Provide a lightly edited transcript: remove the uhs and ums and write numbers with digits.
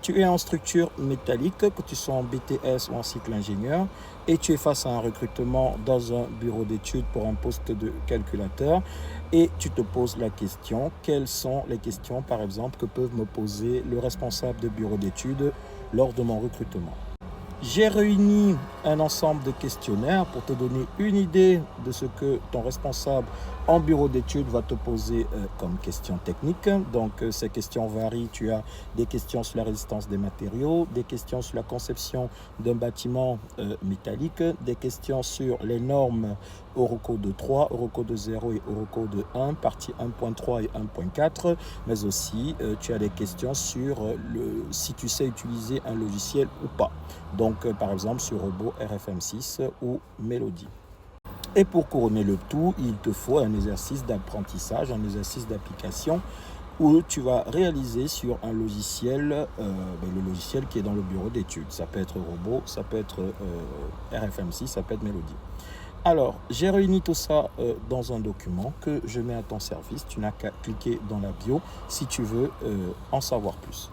Tu es en structure métallique, que tu sois en BTS ou en cycle ingénieur, et tu es face à un recrutement dans un bureau d'études pour un poste de calculateur, et tu te poses la question, quelles sont les questions, par exemple, que peuvent me poser le responsable de bureau d'études lors de mon recrutement. J'ai réuni un ensemble de questionnaires pour te donner une idée de ce que ton responsable en bureau d'études va te poser comme questions techniques. Donc, ces questions varient. Tu as des questions sur la résistance des matériaux, des questions sur la conception d'un bâtiment métallique, des questions sur les normes Eurocode 3, Eurocode 0 et Eurocode 1, partie 1.3 et 1.4, mais aussi tu as des questions sur si tu sais utiliser un logiciel ou pas. Donc, par exemple, sur Robot RFM6 ou Mélodie. Et pour couronner le tout, il te faut un exercice d'apprentissage, un exercice d'application où tu vas réaliser sur un logiciel, le logiciel qui est dans le bureau d'études. Ça peut être Robot, ça peut être RFM6, ça peut être Mélodie. Alors, j'ai réuni tout ça dans un document que je mets à ton service. Tu n'as qu'à cliquer dans la bio si tu veux en savoir plus.